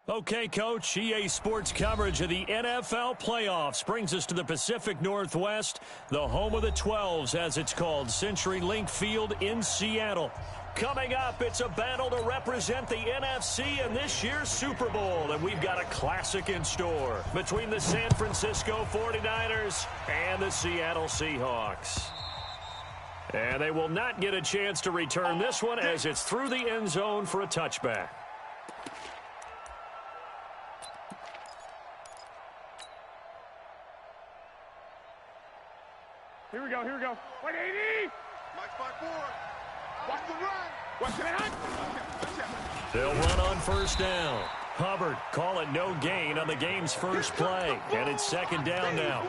Okay, Coach, EA Sports coverage of the NFL playoffs brings us to the Pacific Northwest, the home of the 12s, as it's called, CenturyLink Field in Seattle. Coming up, it's a battle to represent the NFC in this year's Super Bowl, and we've got a classic in store between the San Francisco 49ers and the Seattle Seahawks. And they will not get a chance to return this one as it's through the end zone for a touchback. Here we go, here we go. 180! Mike 5-4. Watch the run. Watch that. They'll run on first down. Hubbard call it no gain on the game's first play. And it's second down now.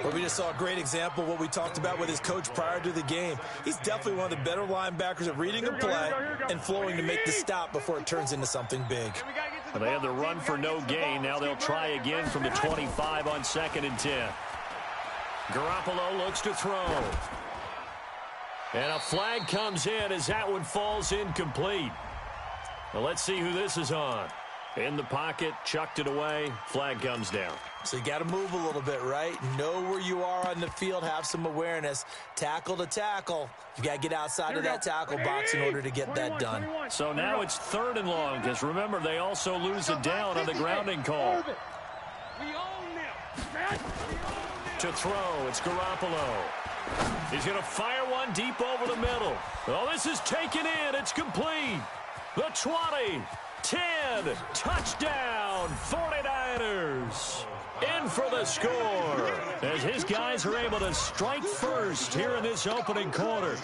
Well, we just saw a great example of what we talked about with his coach prior to the game. He's definitely one of the better linebackers at reading a play and flowing to make the stop before it turns into something big. Well, they had the run for no gain. Now they'll try again from the 25 on 2nd and 10. Garoppolo looks to throw. And a flag comes in as that one falls incomplete. Well, let's see who this is on. In the pocket, chucked it away, flag comes down. So you got to move a little bit, right? Know where you are on the field, have some awareness. Tackle to tackle. You got to get outside of that tackle box in order to get that done. So now it's 3rd and long, because remember, they also lose it down on the grounding call. To throw, it's Garoppolo. He's going to fire one deep over the middle. Oh, this is taken in. It's complete. The 20, 10, touchdown, 49ers. In for the score as his guys are able to strike first here in this opening quarter.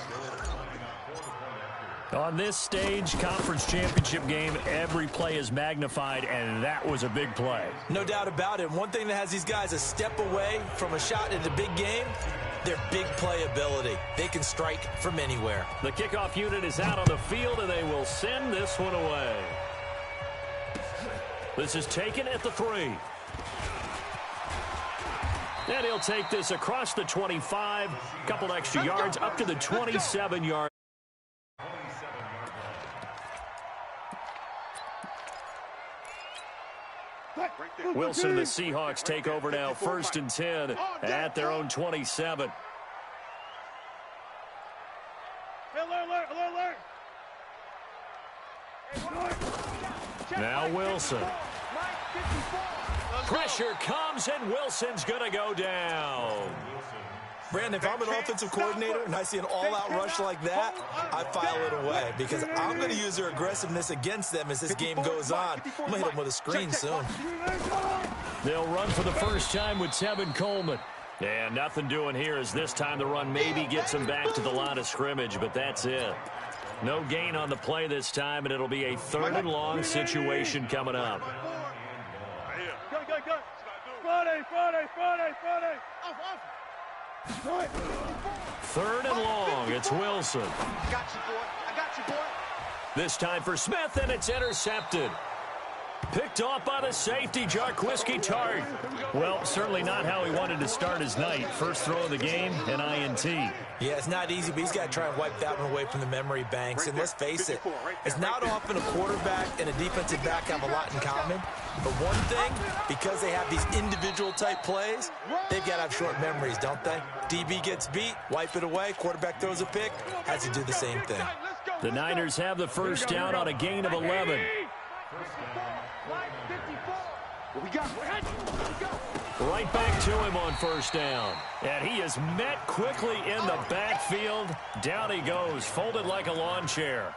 On this stage, conference championship game, every play is magnified, and that was a big play. No doubt about it. One thing that has these guys a step away from a shot in the big game, their big play ability. They can strike from anywhere. The kickoff unit is out on the field, and they will send this one away. This is taken at the 3. And he'll take this across the 25, a couple extra yards, up to the 27-yard. Wilson and the Seahawks take over now, 1st and 10 at their own 27. Now Wilson. Pressure comes, and Wilson's going to go down. Brandon, if I'm an offensive coordinator and I see an all-out rush like that, I file it away because I'm going to use their aggressiveness against them as this game goes on. I'm going to hit them with a screen soon. They'll run for the first time with Tevin Coleman. And nothing doing here as this time the run maybe gets them back to the line of scrimmage, but that's it. No gain on the play this time, and it'll be a 3rd and long situation coming up. Third and long. It's Wilson. I got you, boy. I got you, boy. This time for Smith, and it's intercepted. Picked off by the safety, Jarquiski Tart. Well, certainly not how he wanted to start his night. First throw of the game, an INT. Yeah, it's not easy, but he's got to try and wipe that one away from the memory banks. And let's face it, it's not often a quarterback and a defensive back have a lot in common. But one thing, because they have these individual type plays, they've got to have short memories, don't they? DB gets beat, wipe it away, quarterback throws a pick, has to do the same thing. The Niners have the first down on a gain of 11. Right back to him on first down. And he is met quickly in the backfield. Down he goes, folded like a lawn chair.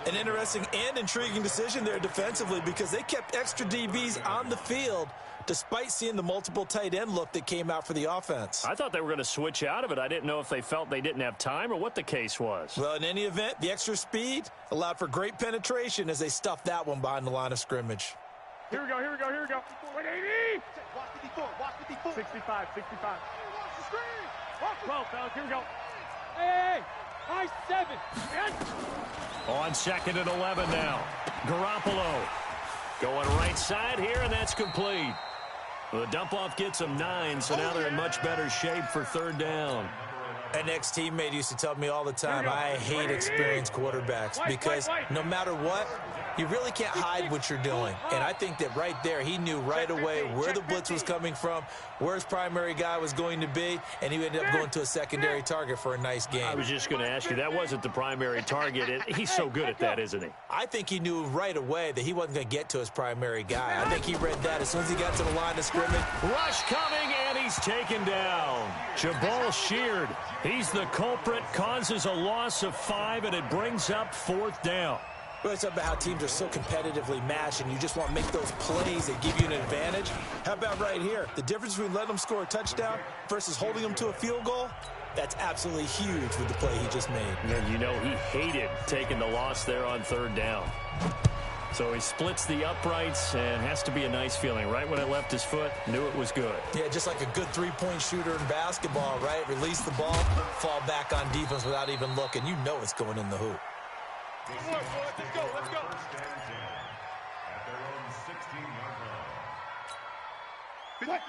An interesting and intriguing decision there defensively because they kept extra DBs on the field despite seeing the multiple tight end look that came out for the offense. I thought they were going to switch out of it. I didn't know if they felt they didn't have time or what the case was. Well, in any event, the extra speed allowed for great penetration as they stuffed that one behind the line of scrimmage. Here we go, here we go, here we go. 180! Watch 54, watch 54. 65, 65. Watch the screen. 12, fellas, here we go. Hey, high 7. On 2nd and 11 now. Garoppolo going right side here, and that's complete. The dump-off gets them 9, so now they're in much better shape for 3rd down. An ex-teammate used to tell me all the time, I hate experienced quarterbacks because no matter what, You really can't hide what you're doing. And I think that right there, he knew right away where the blitz was coming from, where his primary guy was going to be, and he ended up going to a secondary target for a nice game. I was just going to ask you, that wasn't the primary target. He's so good at that, isn't he? I think he knew right away that he wasn't going to get to his primary guy. I think he read that as soon as he got to the line of scrimmage. Rush coming, and he's taken down. Jabal sheared. He's the culprit, causes a loss of 5, and it brings up 4th down. Well, it's about how teams are so competitively matched, and you just want to make those plays that give you an advantage. How about right here? The difference between letting them score a touchdown versus holding them to a field goal, that's absolutely huge with the play he just made. And you know he hated taking the loss there on 3rd down. So he splits the uprights, and has to be a nice feeling. Right when it left his foot, knew it was good. Yeah, just like a good three-point shooter in basketball, right? Release the ball, fall back on defense without even looking. You know it's going in the hoop. Let's go, let's go.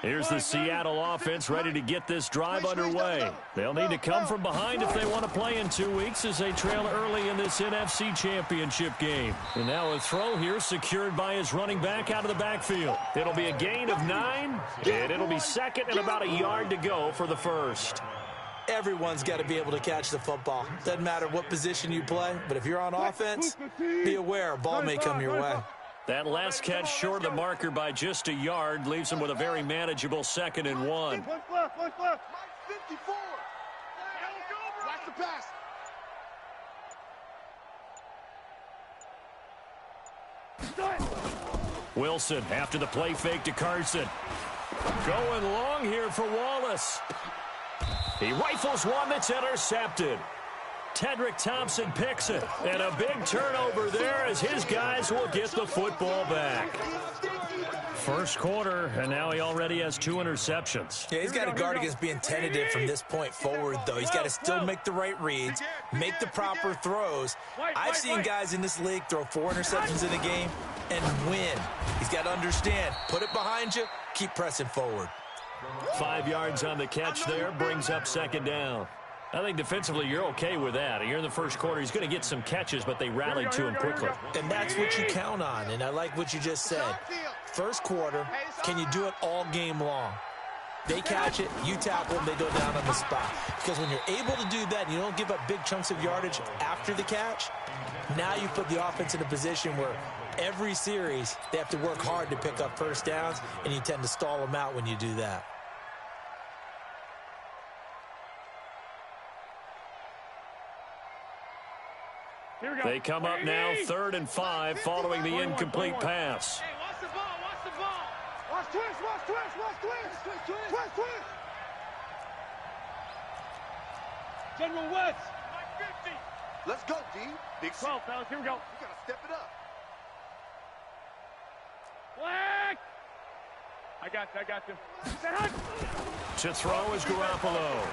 Here's the Seattle offense ready to get this drive underway. They'll need to come from behind if they want to play in 2 weeks as they trail early in this NFC Championship game. And now a throw here secured by his running back out of the backfield. It'll be a gain of 9, and it'll be 2nd and about a yard to go for the first. Everyone's got to be able to catch the football. Doesn't matter what position you play, but if you're on offense, be aware a ball may come your way. That last catch short of the marker by just a yard leaves him with a very manageable 2nd and 1. One left. 54. Watch the pass. Wilson after the play fake to Carson. Going long here for Wallace. He rifles one that's intercepted. Tedrick Thompson picks it. And a big turnover there as his guys will get the football back. First quarter, and now he already has 2 interceptions. Yeah, he's got to guard against being tentative from this point forward, though. He's got to still make the right reads, make the proper throws. I've seen guys in this league throw 4 interceptions in a game and win. He's got to understand, put it behind you, keep pressing forward. 5 yards on the catch there, brings up 2nd down. I think defensively you're okay with that. You're in the first quarter. He's going to get some catches, but they rallied to him quickly. And that's what you count on, and I like what you just said. First quarter, can you do it all game long? They catch it, you tackle them, they go down on the spot. Because when you're able to do that and you don't give up big chunks of yardage after the catch, now you put the offense in a position where every series they have to work hard to pick up first downs, and you tend to stall them out when you do that. They come up now 3rd and 5 following the incomplete pass. Hey, watch the ball, watch the ball. Watch twist. General West. Let's go, D. Big 12, fellas, here we go. We gotta step it up. Flag. I got you. To throw is Garoppolo.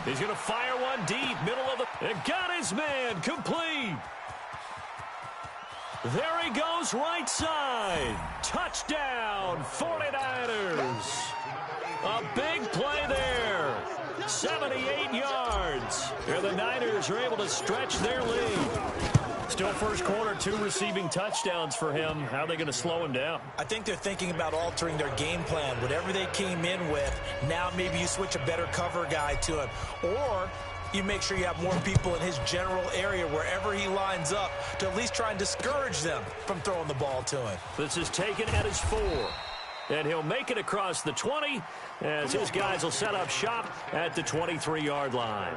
He's going to fire one deep, middle of the... And got his man, complete. There he goes, right side. Touchdown, 49ers. A big play there. 78 yards. And the Niners are able to stretch their lead. Still first quarter, 2 receiving touchdowns for him. How are they going to slow him down? I think they're thinking about altering their game plan. Whatever they came in with, now maybe you switch a better cover guy to him. Or you make sure you have more people in his general area wherever he lines up to at least try and discourage them from throwing the ball to him. This is taken at his 4. And he'll make it across the 20 as his guys will set up shop at the 23-yard line.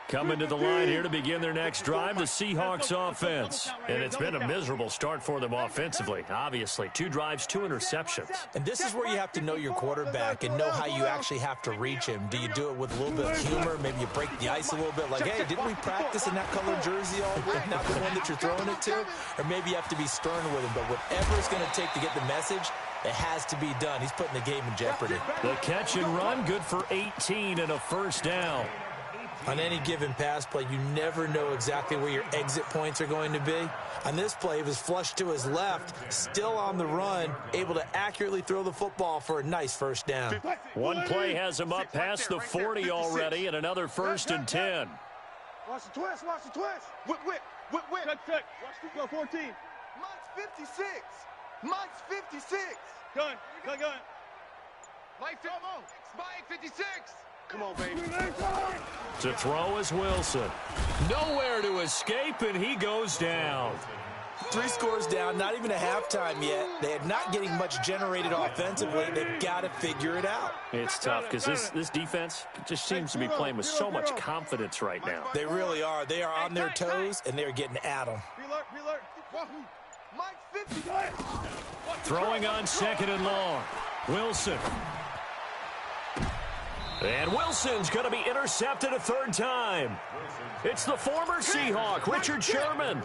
Coming to the line here to begin their next drive, the Seahawks offense. And it's been a miserable start for them offensively. Obviously, 2 drives, 2 interceptions. And this is where you have to know your quarterback and know how you actually have to reach him. Do you do it with a little bit of humor? Maybe you break the ice a little bit like, hey, didn't we practice in that color jersey all week? Not the one that you're throwing it to? Or maybe you have to be stern with him. But whatever it's going to take to get the message, it has to be done. He's putting the game in jeopardy. The catch and run, good for 18 and a first down. On any given pass play, you never know exactly where your exit points are going to be. On this play, it was flushed to his left, still on the run, able to accurately throw the football for a nice first down. One play has him up past the 40 already, and another 1st and 10. Watch the twist, watch the twist. Whip, whip, whip, whip. Check. Watch the go 14. Mine's 56. Mine's 56. Gun. Mike, Mike 56. Come on, baby. To throw is Wilson. Nowhere to escape, and he goes down. 3 scores down, not even a halftime yet. They are not getting much generated offensively. They've got to figure it out. It's tough because this defense just seems to be playing with so much confidence right now. They really are. They are on their toes, and they're getting at them. Reload. Mike's 50. Throwing on 2nd and long. Wilson. And Wilson's going to be intercepted a 3rd time. It's the former Seahawk, Richard Sherman.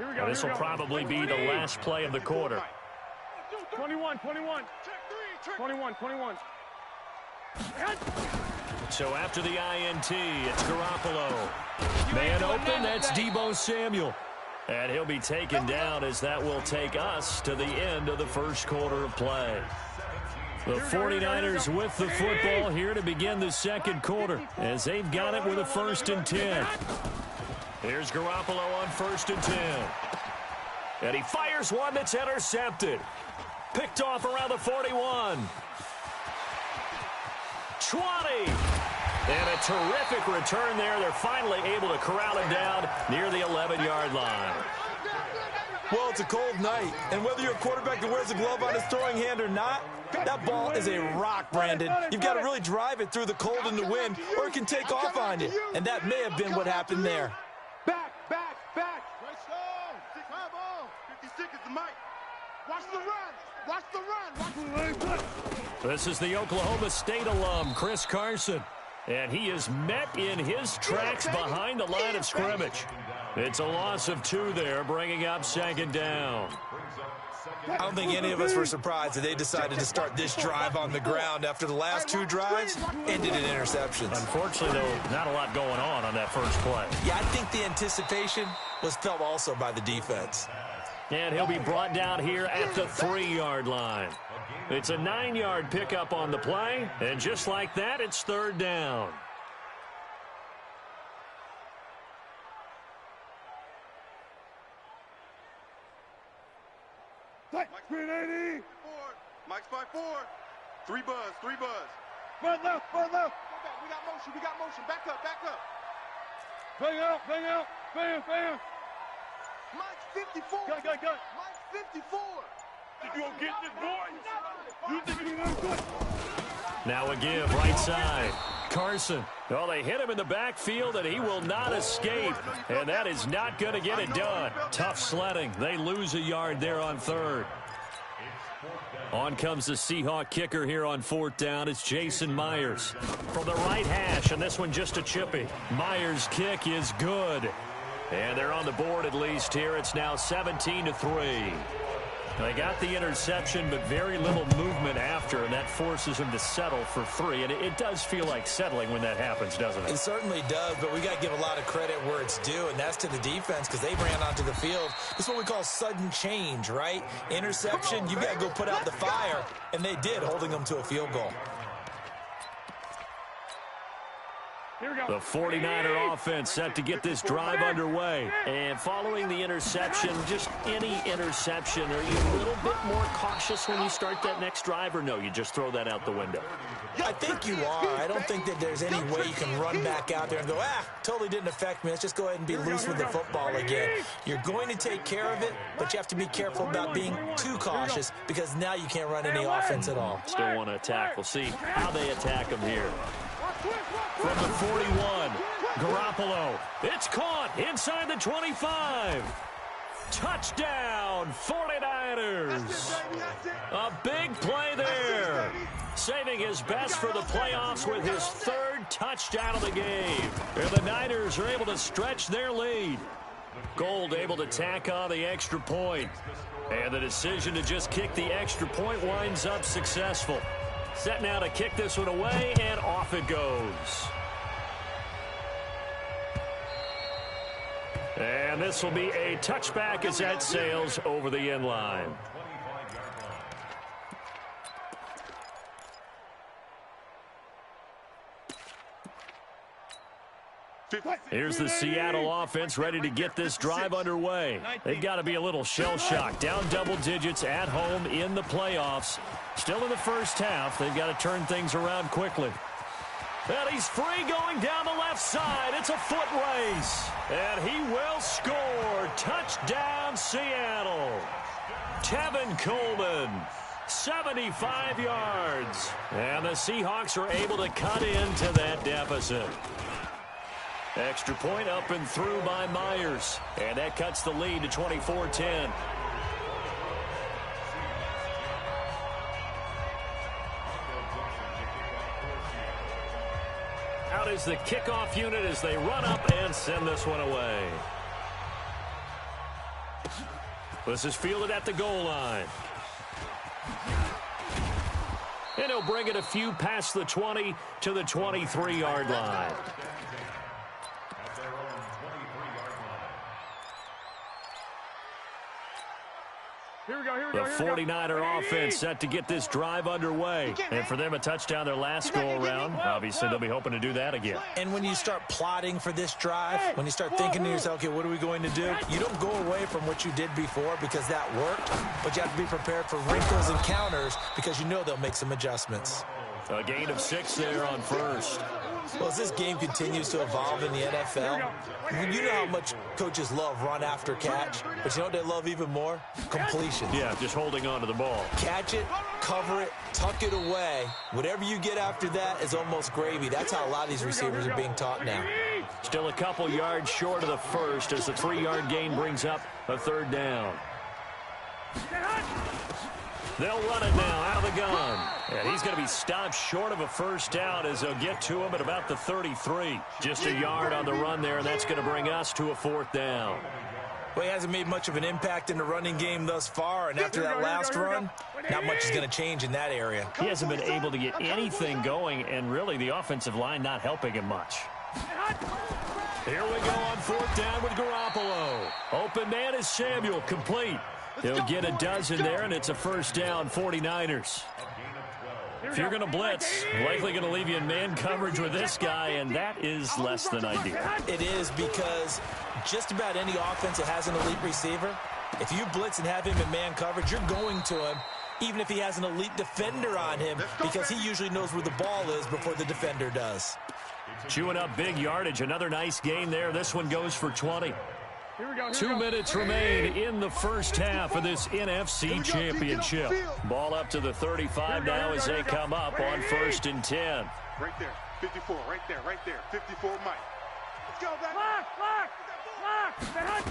And this will probably be the last play of the quarter. 21. So after the INT, it's Garoppolo. Man open, that's Deebo Samuel. And he'll be taken down as that will take us to the end of the first quarter of play. The 49ers with the football here to begin the second quarter as they've got it with a 1st and 10. Here's Garoppolo on 1st and 10. And he fires one that's intercepted. Picked off around the 41. 20. And a terrific return there. They're finally able to corral him down near the 11-yard line. Well, it's a cold night, and whether you're a quarterback that wears a glove on his throwing hand or not, that ball is a rock, Brandon. You've got to really drive it through the cold and the wind, or it can take off on you. And that may have been what happened there. Back. Let's go. 56 is the mic. Watch the run. This is the Oklahoma State alum, Chris Carson. And he is met in his tracks behind the line of scrimmage. It's a loss of 2 there, bringing up 2nd down. I don't think any of us were surprised that they decided to start this drive on the ground after the last 2 drives ended in interceptions. Unfortunately, though, not a lot going on that first play. Yeah, I think the anticipation was felt also by the defense. And he'll be brought down here at the 3-yard line. It's a 9-yard pickup on the play, and just like that, it's 3rd down. Mike's 380. Mike's by 4. 3 buzz. Run left. We got motion. Back up. Bang out. Bam. Mike's 54. Go. Mike's 54. You gonna get this, boy? You think you're gonna do it? Now a give, right side. Carson. Well, they hit him in the backfield, and he will not escape. And that is not going to get it done. Tough sledding. They lose a yard there on 3rd. On comes the Seahawk kicker here on 4th down. It's Jason Myers from the right hash, and this one just a chippy. Myers' kick is good. And they're on the board at least here. It's now 17-3. They got the interception, but very little movement after, and that forces him to settle for 3. And it does feel like settling when that happens, doesn't it? It certainly does, but we got to give a lot of credit where it's due, and that's to the defense because they ran onto the field. It's what we call sudden change, right? Interception, you got to go put out the fire, and they did, holding them to a field goal. The 49er offense set to get this drive underway. And following the interception, just any interception, are you a little bit more cautious when you start that next drive, or no, you just throw that out the window? I think you are. I don't think that there's any way you can run back out there and go, totally didn't affect me. Let's just go ahead and be loose with the football again. You're going to take care of it, but you have to be careful about being too cautious because now you can't run any offense at all. Still want to attack. We'll see how they attack them here. From the 41, Garoppolo. It's caught inside the 25. Touchdown, 49ers. A big play there. Saving his best for the playoffs with his 3rd touchdown of the game. And the Niners are able to stretch their lead. Gold able to tack on the extra point. And the decision to just kick the extra point winds up successful. Set now to kick this one away, and off it goes. And this will be a touchback as that sails over the end line. Here's the Seattle offense ready to get this drive underway. They've got to be a little shell-shocked. Down double digits at home in the playoffs. Still in the first half. They've got to turn things around quickly. And he's free going down the left side. It's a foot race. And he will score. Touchdown, Seattle. Tevin Coleman, 75 yards. And the Seahawks are able to cut into that deficit. Extra point up and through by Myers. And that cuts the lead to 24-10. Out is the kickoff unit as they run up and send this one away. This is fielded at the goal line. And he'll bring it a few past the 20 to the 23-yard line. The 49er offense set to get this drive underway. And for them, a touchdown their last go-around. Obviously, they'll be hoping to do that again. And when you start plotting for this drive, when you start thinking to yourself, okay, what are we going to do? You don't go away from what you did before because that worked, but you have to be prepared for wrinkles and counters because you know they'll make some adjustments. A gain of 6 there on first. Well, as this game continues to evolve in the NFL, you know how much coaches love run after catch, but you know what they love even more? Completion. Yeah, just holding on to the ball. Catch it, cover it, tuck it away. Whatever you get after that is almost gravy. That's how a lot of these receivers are being taught now. Still a couple yards short of the first as the 3-yard gain brings up a third down. They'll run it now out of the gun. And he's going to be stopped short of a first down as they'll get to him at about the 33. Just a yard on the run there, and that's going to bring us to a 4th down. Well, he hasn't made much of an impact in the running game thus far, and after that last run, not much is going to change in that area. He hasn't been able to get anything going, and really the offensive line not helping him much. Here we go on 4th down with Garoppolo. Open man is Samuel, complete. He'll get a dozen there, and it's a first down, 49ers. If you're going to blitz, likely going to leave you in man coverage with this guy, and that is less than ideal. It is because just about any offense that has an elite receiver, if you blitz and have him in man coverage, you're going to him, even if he has an elite defender on him, because he usually knows where the ball is before the defender does. Chewing up big yardage. Another nice gain there. This one goes for 20. 2 minutes remain in the first half of this NFC Championship. Ball up to the 35 now as they come up on 1st and 10. Right there, 54, right there, 54, Mike. Let's go, back. Lock.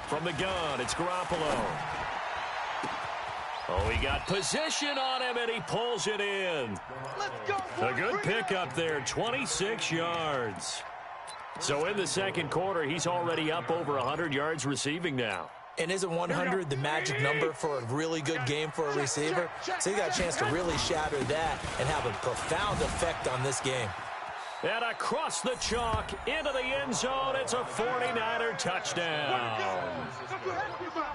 From the gun, it's Garoppolo. Oh, he got position on him, and he pulls it in. Let's go. A good pickup there, 26 yards. So in the second quarter, he's already up over 100 yards receiving now. And isn't 100 the magic number for a really good game for a receiver? So he got a chance to really shatter that and have a profound effect on this game. And across the chalk, into the end zone, it's a 49er touchdown.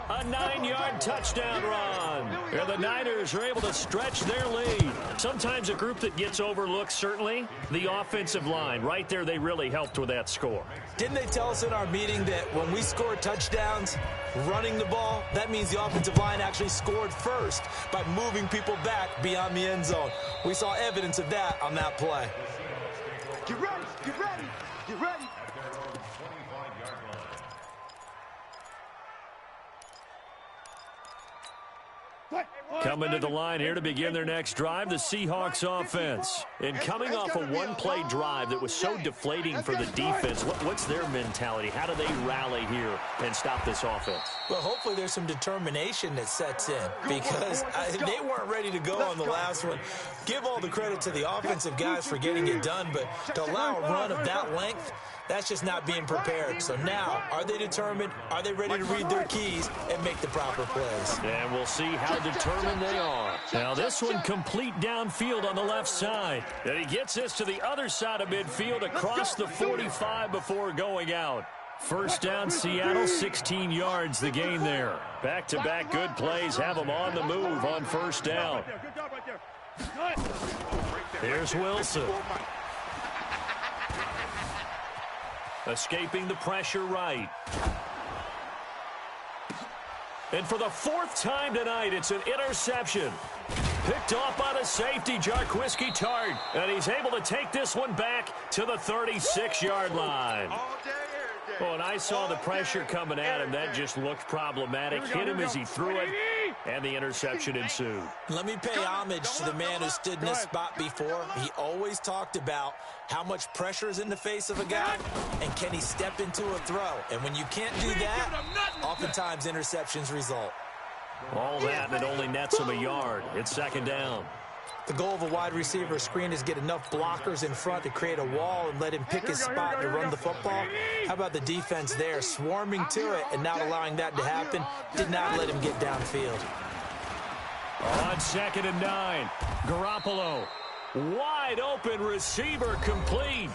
A 9-yard touchdown run. And the Niners are able to stretch their lead. Sometimes a group that gets overlooked, certainly, the offensive line. Right there, they really helped with that score. Didn't they tell us in our meeting that when we score touchdowns running the ball, that means the offensive line actually scored first by moving people back beyond the end zone? We saw evidence of that on that play. Get ready, get ready, get ready. Coming to the line here to begin their next drive, the Seahawks offense. And coming off a one-play drive that was so deflating for the defense, what's their mentality? How do they rally here and stop this offense? Well, hopefully there's some determination that sets in because they weren't ready to go on the last one. Give all the credit to the offensive guys for getting it done, but to allow a run of that length, that's just not being prepared. So now, are they determined? Are they ready to read their keys and make the proper plays? And we'll see how determined they are. Now this one complete downfield on the left side. And he gets this to the other side of midfield across the 45 before going out. First down, Seattle, 16 yards the gain there. Back-to-back good plays have them on the move on first down. Here's Wilson. Escaping the pressure right. And for the 4th time tonight, it's an interception. Picked off by the safety, Jarquiski Tart. And he's able to take this one back to the 36-yard line. Oh, and I saw the pressure coming at him. That just looked problematic. Hit him as he threw it, and the interception ensued. Let me pay homage to the man who stood in this spot before. He always talked about how much pressure is in the face of a guy, and can he step into a throw. And when you can't do that, oftentimes interceptions result. All that, and it only nets him a yard. It's 2nd down. The goal of a wide receiver screen is get enough blockers in front to create a wall and let him pick his spot to run the football. How about the defense there, swarming to it and not allowing that to happen? Did not let him get downfield. On 2nd and 9, Garoppolo. Wide open receiver complete.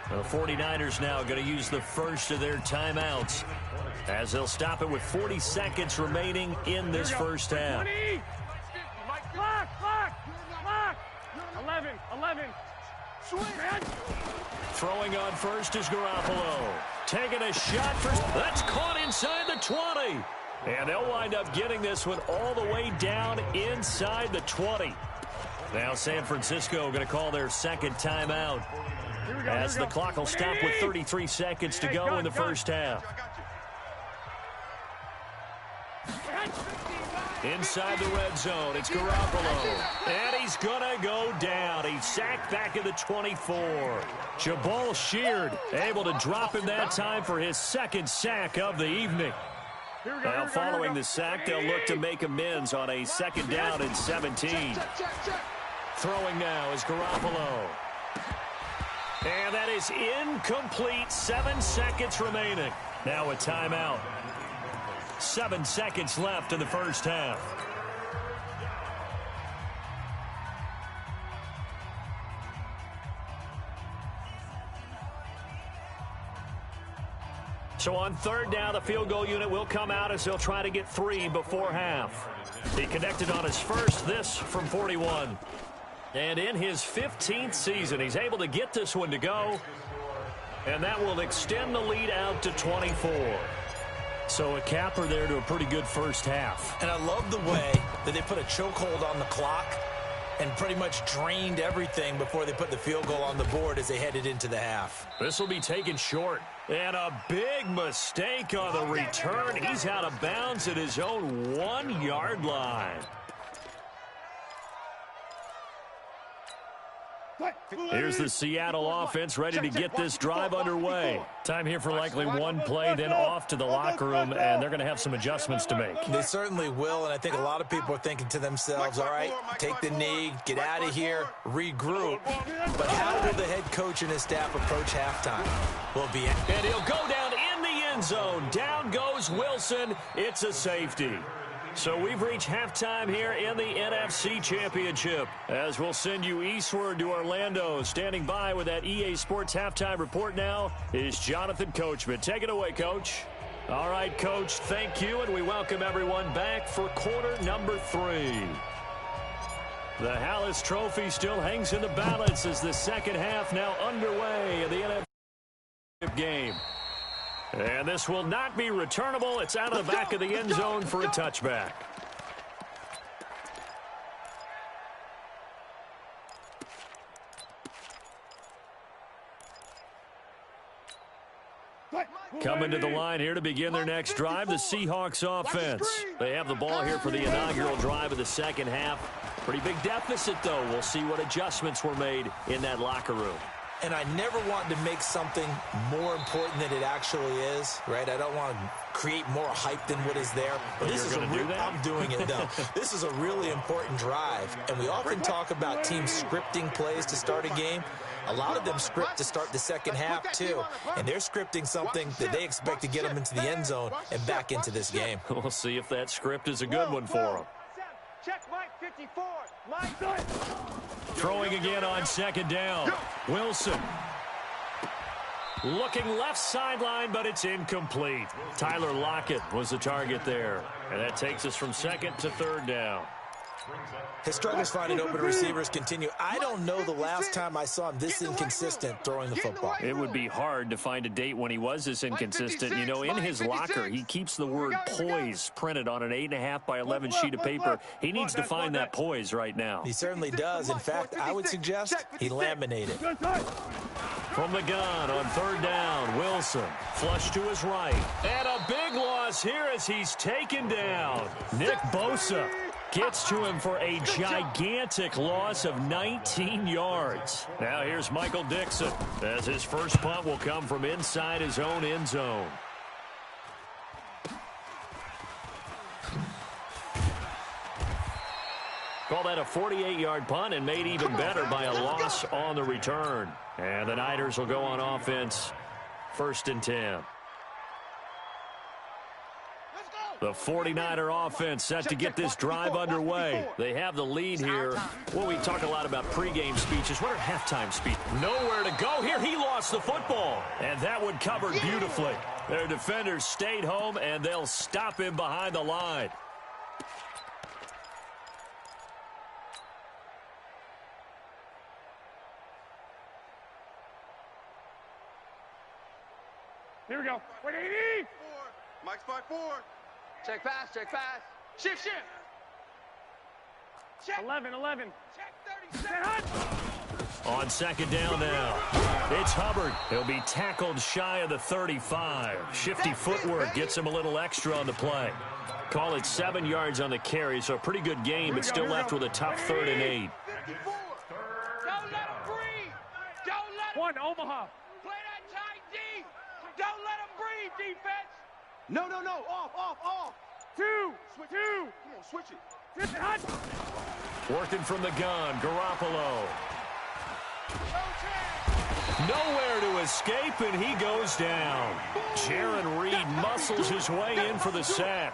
The 49ers now going to use the first of their timeouts as they'll stop it with 40 seconds remaining in this first half. 11. Throwing on first is Garoppolo. Taking a shot for... That's caught inside the 20. And they'll wind up getting this one all the way down inside the 20. Now San Francisco going to call their 2nd timeout as the clock will stop with 33 seconds to go in the first half. Inside the red zone, it's Garoppolo. And he's going to go down. He's sacked back at the 24. Jabal Sheard able to drop him that time for his 2nd sack of the evening. Now following the sack, they'll look to make amends on a 2nd down and 17. Throwing now is Garoppolo. And that is incomplete. 7 seconds remaining. Now a timeout. 7 seconds left in the first half. So on 3rd down, the field goal unit will come out as they'll try to get 3 before half. He connected on his first, this from 41. And in his 15th season, he's able to get this one to go. And that will extend the lead out to 24. So a capper there to a pretty good first half. And I love the way that they put a chokehold on the clock and pretty much drained everything before they put the field goal on the board as they headed into the half. This will be taken short. And a big mistake on the return. He's out of bounds at his own 1-yard line. Here's the Seattle offense ready to get this drive underway. Time here for likely one play, then off to the locker room, and they're going to have some adjustments to make. They certainly will, and I think a lot of people are thinking to themselves, all right, take the knee, get out of here, regroup. But how will the head coach and his staff approach halftime? Will be, and he'll go down in the end zone. Down goes Wilson. It's a safety. So we've reached halftime here in the NFC Championship. As we'll send you eastward to Orlando. Standing by with that EA Sports halftime report now is Jonathan Coachman. Take it away, Coach. All right, Coach, thank you, and we welcome everyone back for quarter number 3. The Hallis Trophy still hangs in the balance as the second half now underway in the NFC game. And this will not be returnable. It's out of the back of the end zone for a touchback. Coming to the line here to begin their next drive, the Seahawks offense. They have the ball here for the inaugural drive of the second half. Pretty big deficit, though. We'll see what adjustments were made in that locker room. And I never want to make something more important than it actually is, right? I don't want to create more hype than what is there. But this is I'm doing it, though. This is a really important drive. And we often talk about teams scripting plays to start a game. A lot of them script to start the second half, too. And they're scripting something that they expect to get them into the end zone and back into this game. We'll see if that script is a good one for them. Check Mike 54. Mike good. Throwing again on second down. Wilson. Looking left sideline, but it's incomplete. Tyler Lockett was the target there. And that takes us from second to third down. His struggles finding open receivers continue. I don't know the last time I saw him this inconsistent throwing the football. It would be hard to find a date when he was this inconsistent. You know, in his locker, he keeps the word poise printed on an 8.5 by 11 sheet of paper. He needs to find that poise right now. He certainly does. In fact, I would suggest he laminated. From the gun on third down, Wilson flush to his right. And a big loss here as he's taken down. Nick Bosa gets to him for a gigantic loss of 19 yards. Now here's Michael Dixon as his first punt will come from inside his own end zone. Call that a 48-yard punt and made even better by a loss on the return. And the Niners will go on offense, 1st and 10. The 49er offense set to get this drive underway. They have the lead here. Well, we talk a lot about pregame speeches. What are halftime speeches? Nowhere to go here. He lost the football. And that one covered beautifully. Their defenders stayed home, and they'll stop him behind the line. Here we go. 180. Mike's by 4. Check pass, check pass. Shift, shift. Check. 11. Check 37. On second down now. It's Hubbard. He'll be tackled shy of the 35. Shifty footwork gets him a little extra on the play. Call it 7 yards on the carry, so a pretty good game, but still left with a tough 3rd and 8. Don't let him breathe. Don't let him. 1, Omaha. Play that tight D. Don't let him breathe, defense. No. Off. 2. Switch. 2. Come on, switch it. Working from the gun, Garoppolo. Nowhere to escape, and he goes down. Jaron Reed muscles his way in for the sack.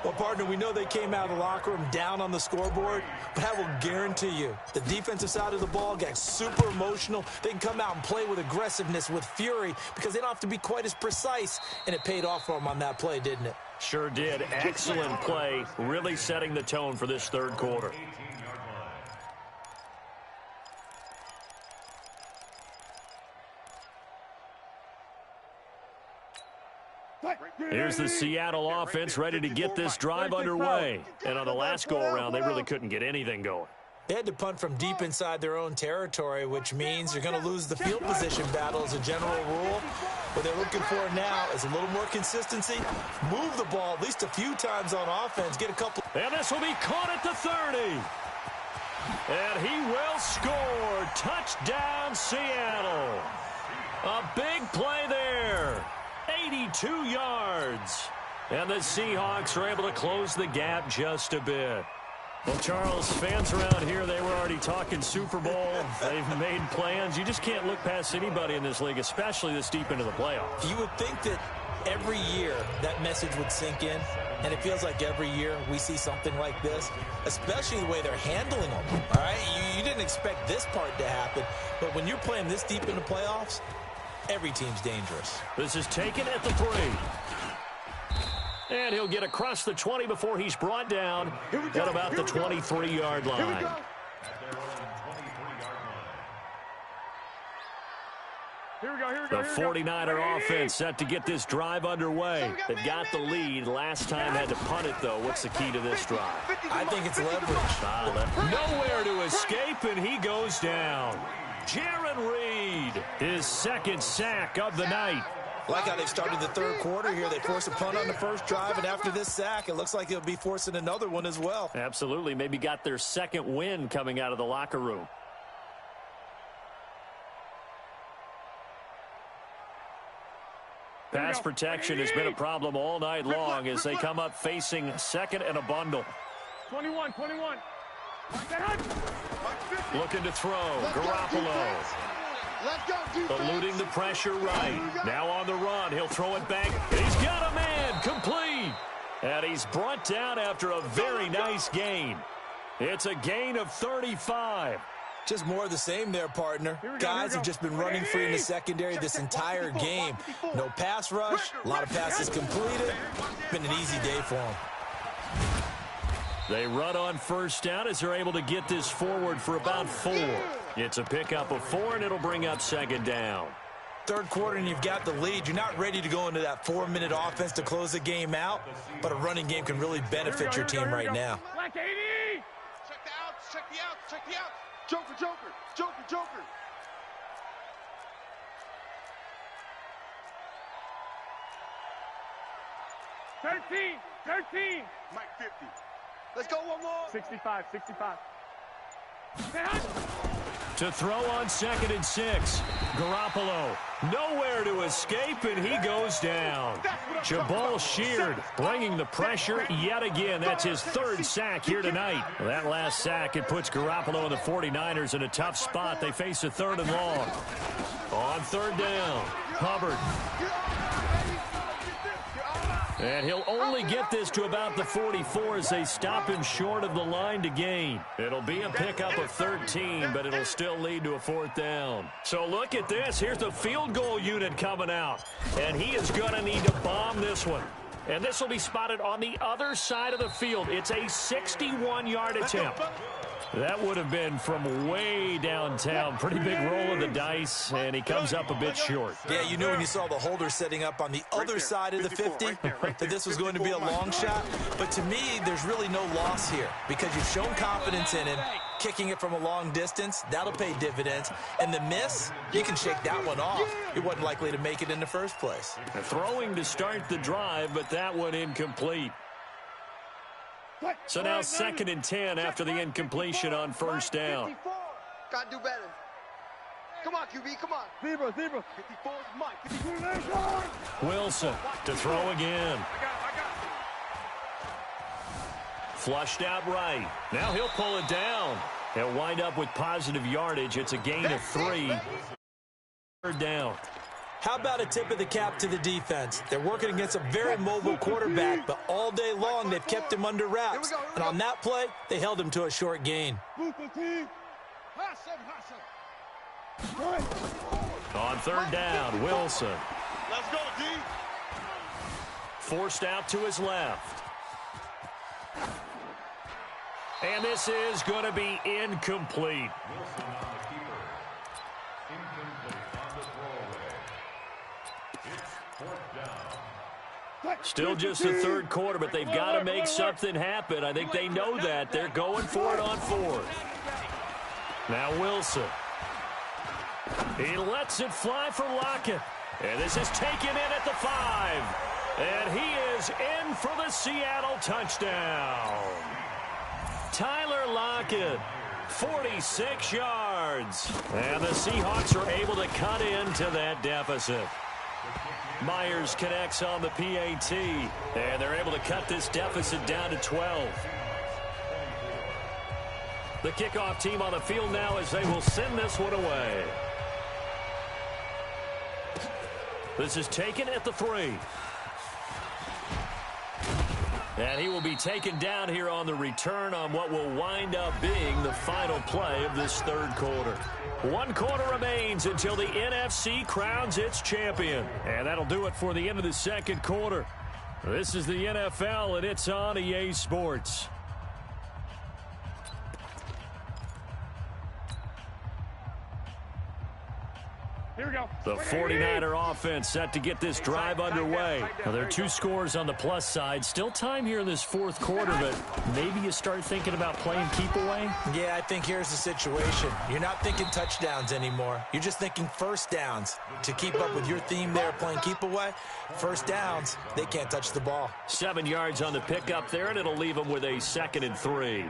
Well, partner, we know they came out of the locker room down on the scoreboard, but I will guarantee you the defensive side of the ball got super emotional. They can come out and play with aggressiveness, with fury, because they don't have to be quite as precise, and it paid off for them on that play, didn't it? Sure did. Excellent play, really setting the tone for this 3rd quarter. Here's the Seattle offense ready to get this drive underway. And on the last go-around, they really couldn't get anything going. They had to punt from deep inside their own territory, which means you're going to lose the field position battle as a general rule. What they're looking for now is a little more consistency. Move the ball at least a few times on offense. Get a couple. And this will be caught at the 30. And he will score. Touchdown, Seattle. A big play there. 82 yards. And the Seahawks are able to close the gap just a bit. Well, Charles, fans around here, they were already talking Super Bowl. They've made plans. You just can't look past anybody in this league, especially this deep into the playoffs. You would think that every year that message would sink in, and it feels like every year we see something like this, especially the way they're handling them. All right, you didn't expect this part to happen, but when you're playing this deep in the playoffs, every team's dangerous. This is taken at the 3. And he'll get across the 20 before he's brought down at about the 23-yard line. The 49er offense set to get this drive underway. They've got the lead. Last time had to punt it, though. What's the key to this drive? I think it's leverage. Nowhere to escape, and he goes down. Jaron Reed, his 2nd sack of the night. Like how they started the 3rd quarter here. They forced a punt on the first drive, and after this sack, it looks like they'll be forcing another one as well. Absolutely. Maybe got their 2nd win coming out of the locker room. Pass protection has been a problem all night long as they come up facing 2nd and a bundle. 21. Looking to throw. Garoppolo. Eluding the pressure right. Now on the run. He'll throw it back. He's got a man. Complete. And he's brought down after a very nice gain. It's a gain of 35. Just more of the same there, partner. Guys have just been running free in the secondary this entire game. No pass rush. A lot of passes completed. Been an easy day for them. They run on first down as they're able to get this forward for about 4. It's a pickup of 4, and it'll bring up second down. Third quarter, and you've got the lead. You're not ready to go into that 4-minute offense to close the game out, but a running game can really benefit your team right now. Black 80! Check the outs, check the outs, check the outs. Joker, Joker, Joker, Joker. Thirteen. Mike 50. Let's go one more. 65. To throw on 2nd and 6. Garoppolo nowhere to escape, and he goes down. Jabal Sheard bringing the pressure yet again. That's his 3rd sack here tonight. That last sack, it puts Garoppolo and the 49ers in a tough spot. They face a 3rd and long. On 3rd down, Hubbard. And he'll only get this to about the 44 as they stop him short of the line to gain. It'll be a pickup of 13, but it'll still lead to a 4th down. So look at this. Here's the field goal unit coming out. And he is going to need to bomb this one. And this will be spotted on the other side of the field. It's a 61-yard attempt. That would have been from way downtown. Pretty big roll of the dice, and he comes up a bit short. Yeah, you knew when you saw the holder setting up on the other side of the 50 that this was going to be a long shot. But to me, there's really no loss here because you've shown confidence in him. Kicking it from a long distance, that'll pay dividends. And the miss, you can shake that one off. He wasn't likely to make it in the first place. Throwing to start the drive, but that one incomplete. So now 2nd and 10 after the incompletion on first down. Gotta do better. Come on, QB, come on. Zebra. 54 Mike. Wilson to throw again. Flushed out right. Now he'll pull it down. He'll wind up with positive yardage. It's a gain of 3. 3rd down. How about a tip of the cap to the defense? They're working against a very mobile quarterback, but all day long they've kept him under wraps. And on that play, they held him to a short gain. On 3rd down, Wilson. Let's go, D. Forced out to his left. And this is going to be incomplete. Still just the 3rd quarter, but they've got to make something happen. I think they know that. They're going for it on 4th. Now Wilson. He lets it fly for Lockett. And this is taken in at the 5. And he is in for the Seattle touchdown. Tyler Lockett, 46 yards. And the Seahawks are able to cut into that deficit. Myers connects on the PAT, and they're able to cut this deficit down to 12. The kickoff team on the field now as they will send this one away. This is taken at the 3. And he will be taken down here on the return on what will wind up being the final play of this 3rd quarter. 1 quarter remains until the NFC crowns its champion. And that'll do it for the end of the 2nd quarter. This is the NFL, and it's on EA Sports. Here we go. The 49er offense set to get this drive underway. Now, there are 2 scores on the plus side. Still time here in this 4th quarter, but maybe you start thinking about playing keep away? Yeah, I think here's the situation. You're not thinking touchdowns anymore. You're just thinking first downs. To keep up with your theme there, playing keep away, first downs, they can't touch the ball. 7 yards on the pickup there, and it'll leave them with a 2nd and 3.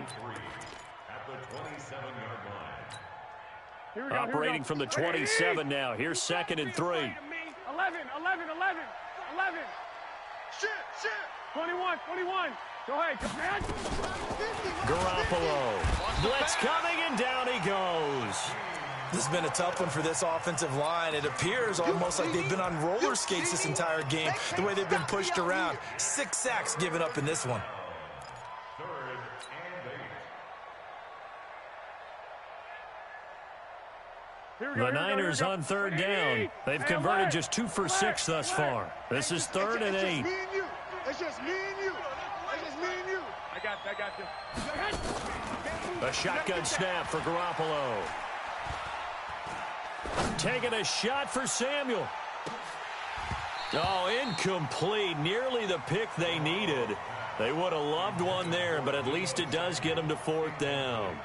Operating from the 27 now. Here's 2nd and 3. 11. Shit. 21. Go ahead. Garoppolo. Blitz coming, and down he goes. This has been a tough one for this offensive line. It appears almost like they've been on roller skates this entire game, the way they've been pushed around. 6 sacks given up in this one. The Niners on 3rd down. They've converted just 2 for 6 thus far. This is 3rd and 8. It's just me and you. I got you. A shotgun snap for Garoppolo. Taking a shot for Samuel. Oh, incomplete. Nearly the pick they needed. They would have loved one there, but at least it does get them to 4th down.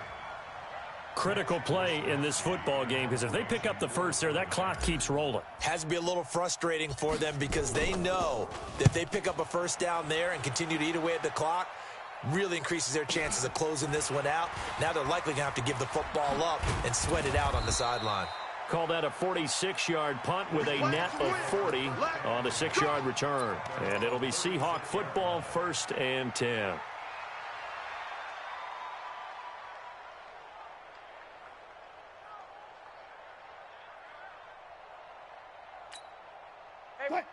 Critical play in this football game, because if they pick up the first there, that clock keeps rolling. Has to be a little frustrating for them because they know that if they pick up a first down there and continue to eat away at the clock, really increases their chances of closing this one out. Now they're likely going to have to give the football up and sweat it out on the sideline. Call that a 46-yard punt with a net of 40 on the 6-yard return. And it'll be Seahawk football, 1st and 10.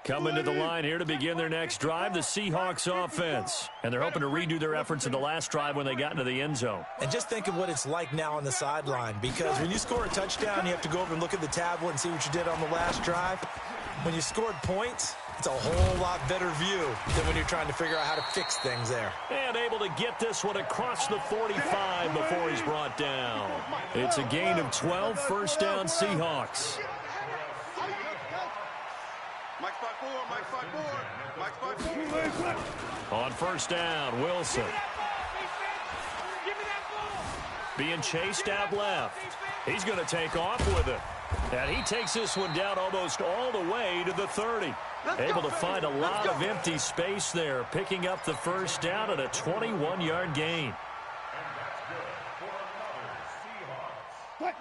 Coming to the line here to begin their next drive, the Seahawks offense. And they're hoping to redo their efforts in the last drive when they got into the end zone. And just think of what it's like now on the sideline, because when you score a touchdown, you have to go over and look at the tablet and see what you did on the last drive. When you scored points, it's a whole lot better view than when you're trying to figure out how to fix things there. And able to get this one across the 45 before he's brought down. It's a gain of 12, 1st down Seahawks. On 1st down, Wilson. Being chased out left. He's going to take off with it. And he takes this one down almost all the way to the 30. Able to find a lot of empty space there, picking up the 1st down at a 21-yard gain.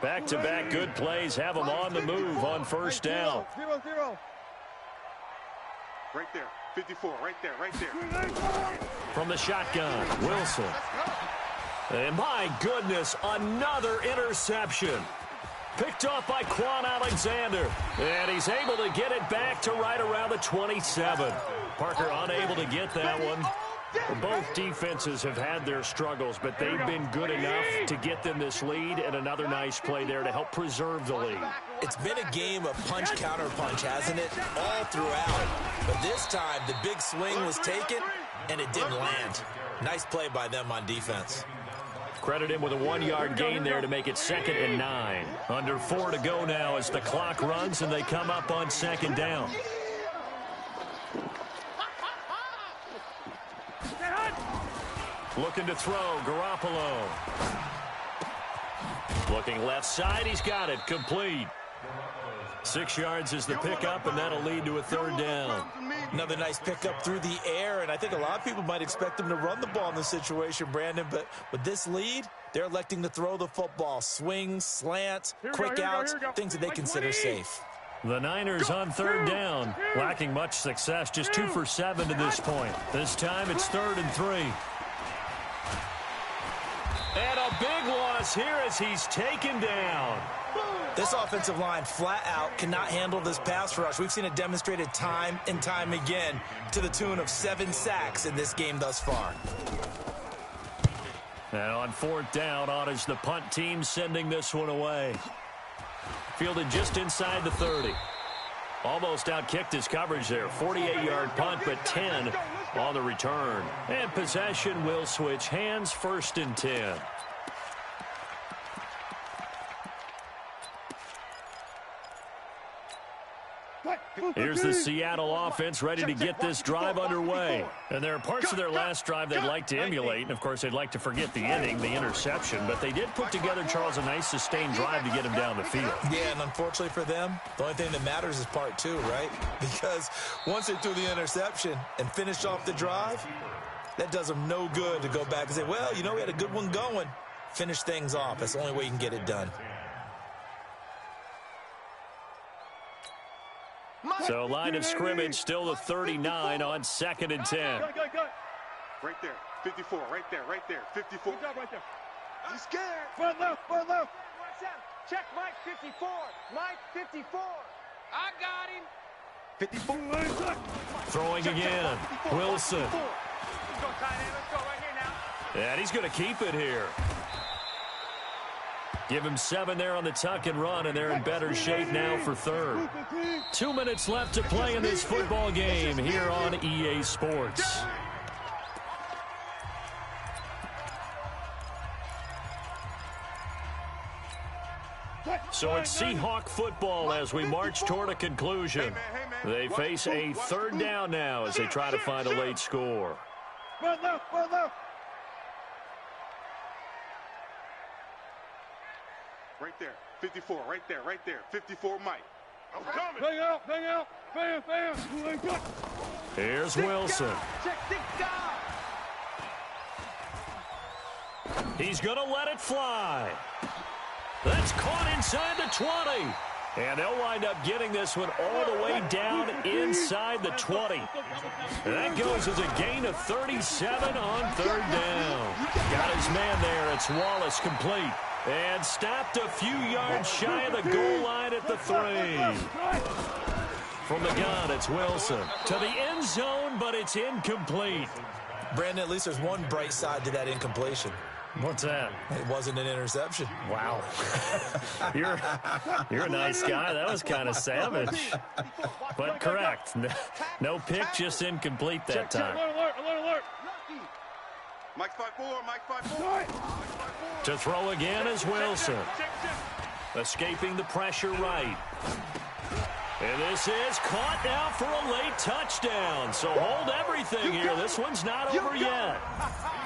Back-to-back good plays have them on the move on 1st down. 0-0. Right there, 54, right there. From the shotgun, Wilson. And my goodness, another interception. Picked off by Quan Alexander. And he's able to get it back to right around the 27. Parker unable to get that one. Both defenses have had their struggles, but they've been good enough to get them this lead, and another nice play there to help preserve the lead. It's been a game of punch-counter-punch, hasn't it? All throughout. But this time, the big swing was taken, and it didn't land. Nice play by them on defense. Credit him with a 1-yard gain there to make it 2nd and 9. Under 4 to go now as the clock runs, and they come up on 2nd down. Looking to throw, Garoppolo. Looking left side, he's got it, complete. 6 yards is the pickup, and that'll lead to a 3rd down. Another nice pickup through the air, and I think a lot of people might expect them to run the ball in this situation, Brandon, but with this lead, they're electing to throw the football. Swings, slants, quick outs, things that they consider safe. The Niners on 3rd down, lacking much success, just 2 for 7 to this point. This time it's 3rd and 3. And a big loss here as he's taken down. This offensive line flat out cannot handle this pass rush. We've seen it demonstrated time and time again to the tune of 7 sacks in this game thus far. And on 4th down, on is the punt team sending this one away. Fielded just inside the 30. Almost outkicked his coverage there. 48-yard punt, but 10 on the return. And possession will switch hands, 1st and 10. Here's the Seattle offense ready to get this drive underway. And there are parts of their last drive they'd like to emulate. And, of course, they'd like to forget the ending, the interception. But they did put together, Charles, a nice sustained drive to get him down the field. Yeah, and unfortunately for them, the only thing that matters is part 2, right? Because once they threw the interception and finished off the drive, that does them no good to go back and say, well, you know, we had a good one going. Finish things off. That's the only way you can get it done. So line of scrimmage still the 39 on 2nd and 10. Right there, 54, right there, 54. Good job right there. He's scared. Front left. Watch out. Check Mike 54. Mike 54. I got him. 54. Throwing again. Wilson. Let's go, tight end. Let's go right here now. And he's going to keep it here. Give him 7 there on the tuck and run, and they're in better shape now for 3rd. 2 minutes left to play in this football game here on EA Sports. So it's Seahawk football as we march toward a conclusion. They face a third down now as they try to find a late score. Right there. 54, right there. 54, Mike. I'm coming. Bang out. Bam. Here's Wilson. He's going to let it fly. That's caught inside the 20. And they'll wind up getting this one all the way down inside the 20. That goes as a gain of 37 on third down. Got his man there. It's Wallace complete. And stopped a few yards shy of the goal line at the 3. From the gun, it's Wilson. To the end zone, but it's incomplete. Brandon, at least there's one bright side to that incompletion. What's that? It wasn't an interception. Wow. You're a nice guy. That was kind of savage. But correct. No pick, just incomplete that time. Alert. Mike 5-4. To throw again is Wilson. Escaping the pressure right. And this is caught now for a late touchdown. So hold everything here. This one's not over yet.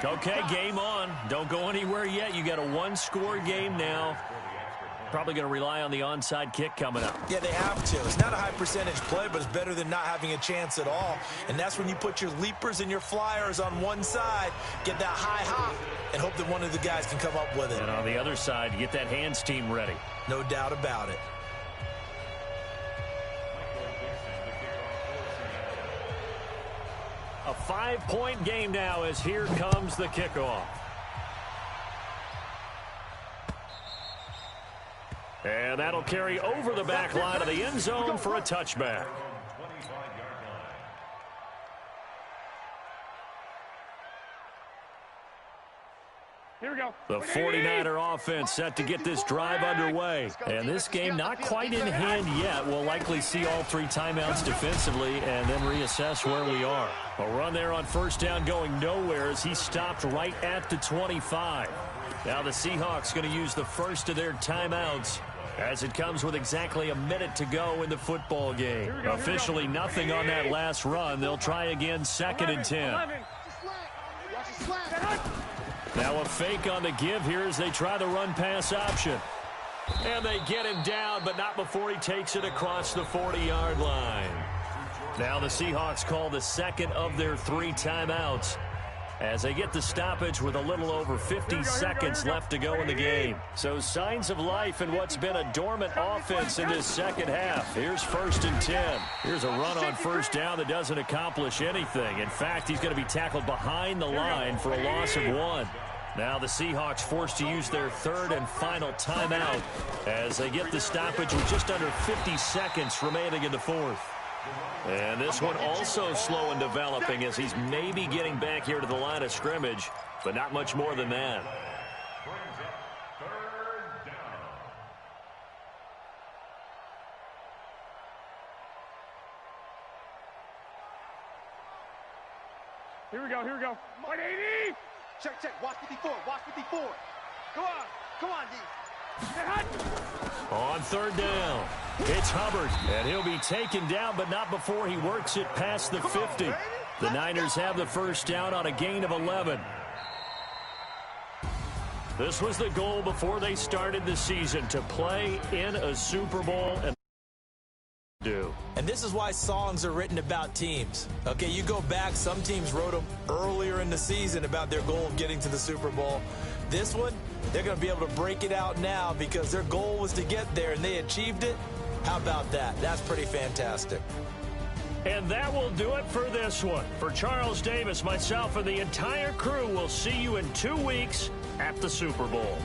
Okay, game on. Don't go anywhere yet. You got a one-score game now. Probably going to rely on the onside kick coming up. Yeah, they have to. It's not a high percentage play, but it's better than not having a chance at all. And that's when you put your leapers and your flyers on one side, get that high hop, and hope that one of the guys can come up with it. And on the other side, you get that hands team ready. No doubt about it. A 5-point game now as here comes the kickoff. And that'll carry over the back line of the end zone for a touchback. Here we go. The 49er offense set to get this drive underway. And this game not quite in hand yet. We'll likely see all 3 timeouts defensively and then reassess where we are. A run there on first down going nowhere as he stopped right at the 25. Now the Seahawks going to use the first of their timeouts as it comes with exactly a minute to go in the football game. Officially nothing on that last run. They'll try again 2nd and 10. Now a fake on the give here as they try the run-pass option. And they get him down, but not before he takes it across the 40-yard line. Now the Seahawks call the second of their 3 timeouts as they get the stoppage with a little over 50 seconds left to go in the game. So signs of life in what's been a dormant offense in this second half. Here's 1st and 10. Here's a run on first down that doesn't accomplish anything. In fact, he's going to be tackled behind the line for a loss of 1. Now the Seahawks forced to use their 3rd and final timeout as they get the stoppage with just under 50 seconds remaining in the 4th. And this one also slow in developing as he's maybe getting back here to the line of scrimmage, but not much more than that. Here we go. 180. Check. Watch 54. Come on, D. On 3rd down, it's Hubbard, and he'll be taken down, but not before he works it past the 50. The Niners have the first down on a gain of 11. This was the goal before they started the season, to play in a Super Bowl and do. And this is why songs are written about teams. Okay, you go back, some teams wrote them earlier in the season about their goal of getting to the Super Bowl. This one, they're going to be able to break it out now because their goal was to get there and they achieved it. How about that? That's pretty fantastic. And that will do it for this one. For Charles Davis, myself, and the entire crew, we'll see you in 2 weeks at the Super Bowl.